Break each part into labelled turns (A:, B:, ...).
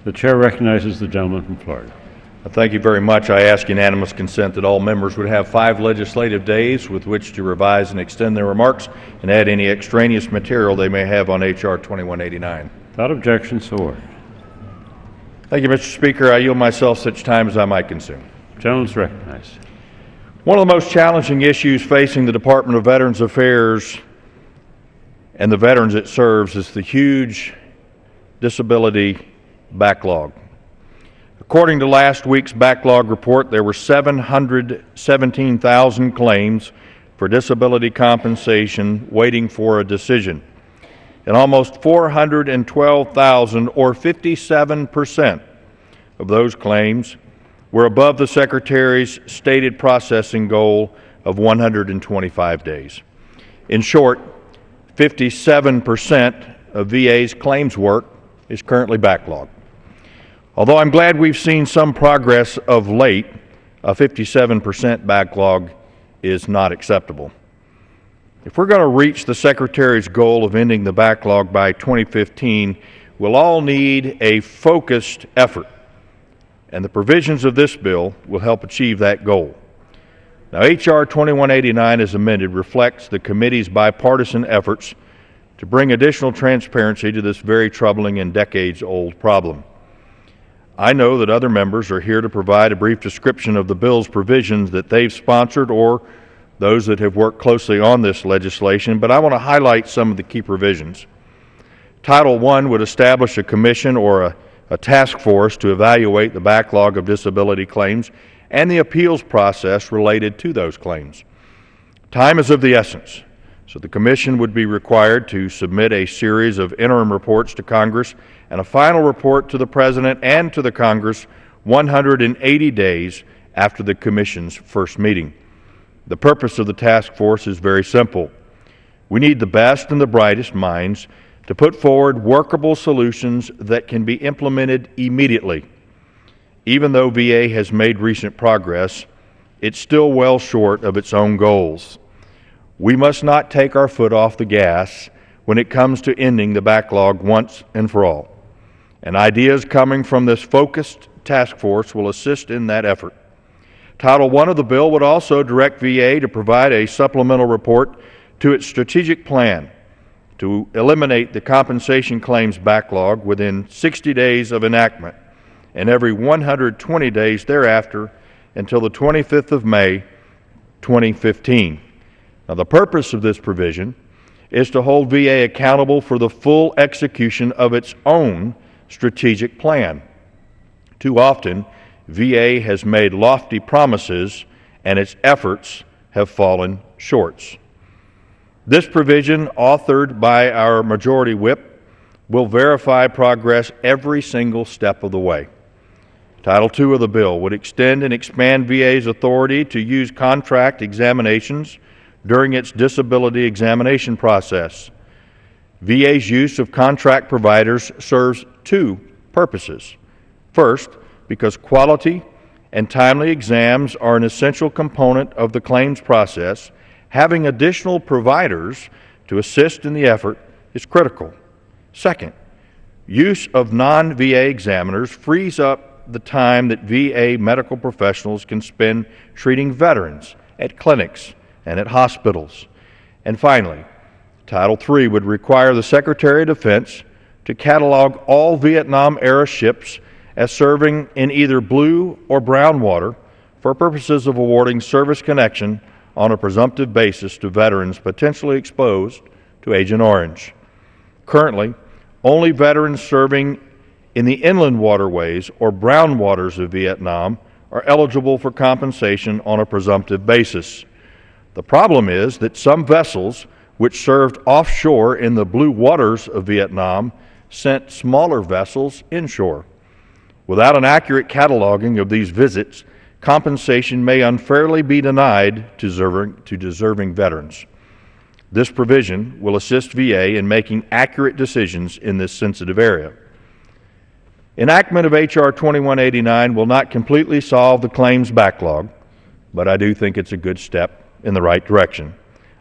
A: The chair recognizes the gentleman from Florida.
B: Thank you very much. I ask unanimous consent that all members would have 5 legislative days with which to revise and extend their remarks and add any extraneous material they may have on H.R. 2189.
A: Without objection, so ordered.
B: Thank you, Mr. Speaker. I yield myself such time as I might consume.
A: The gentleman is recognized.
B: One of the most challenging issues facing the Department of Veterans Affairs and the veterans it serves is the huge disability backlog. According to last week's backlog report, there were 717,000 claims for disability compensation waiting for a decision, and almost 412,000, or 57%, of those claims were above the Secretary's stated processing goal of 125 days. In short, 57% of VA's claims work is currently backlogged. Although I'm glad we've seen some progress of late, a 57% backlog is not acceptable. If we're going to reach the Secretary's goal of ending the backlog by 2015, we'll all need a focused effort, and the provisions of this bill will help achieve that goal. Now, H.R. 2189, as amended, reflects the committee's bipartisan efforts to bring additional transparency to this very troubling and decades-old problem. I know that other members are here to provide a brief description of the bill's provisions that they've sponsored or those that have worked closely on this legislation, but I want to highlight some of the key provisions. Title I would establish a commission or a task force to evaluate the backlog of disability claims and the appeals process related to those claims. Time is of the essence, so the commission would be required to submit a series of interim reports to Congress and a final report to the President and to the Congress 180 days after the Commission's first meeting. The purpose of the task force is very simple. We need the best and the brightest minds to put forward workable solutions that can be implemented immediately. Even though VA has made recent progress, it's still well short of its own goals. We must not take our foot off the gas when it comes to ending the backlog once and for all. And ideas coming from this focused task force will assist in that effort. Title I of the bill would also direct VA to provide a supplemental report to its strategic plan to eliminate the compensation claims backlog within 60 days of enactment and every 120 days thereafter until the 25th of May, 2015. Now, the purpose of this provision is to hold VA accountable for the full execution of its own strategic plan. Too often, VA has made lofty promises and its efforts have fallen short. This provision, authored by our Majority Whip, will verify progress every single step of the way. Title II of the bill would extend and expand VA's authority to use contract examinations during its disability examination process. VA's use of contract providers serves 2 purposes. First, because quality and timely exams are an essential component of the claims process, having additional providers to assist in the effort is critical. Second, use of non-VA examiners frees up the time that VA medical professionals can spend treating veterans at clinics and at hospitals. And finally, Title III would require the Secretary of Defense to catalog all Vietnam-era ships as serving in either blue or brown water for purposes of awarding service connection on a presumptive basis to veterans potentially exposed to Agent Orange. Currently, only veterans serving in the inland waterways or brown waters of Vietnam are eligible for compensation on a presumptive basis. The problem is that some vessels which served offshore in the blue waters of Vietnam sent smaller vessels inshore. Without an accurate cataloging of these visits, compensation may unfairly be denied to deserving veterans. This provision will assist VA in making accurate decisions in this sensitive area. Enactment of H.R. 2189 will not completely solve the claims backlog, but I do think it's a good step in the right direction.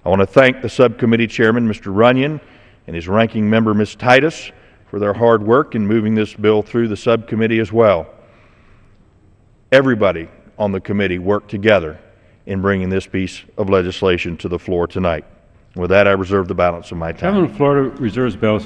B: I want to thank the subcommittee chairman, Mr. Runyon, and his ranking member, Ms. Titus, for for their hard work in moving this bill through the subcommittee as well. Everybody on the committee worked together in bringing this piece of legislation to the floor tonight. With that, I reserve the balance of my time.
A: Gentleman from Florida reserves balance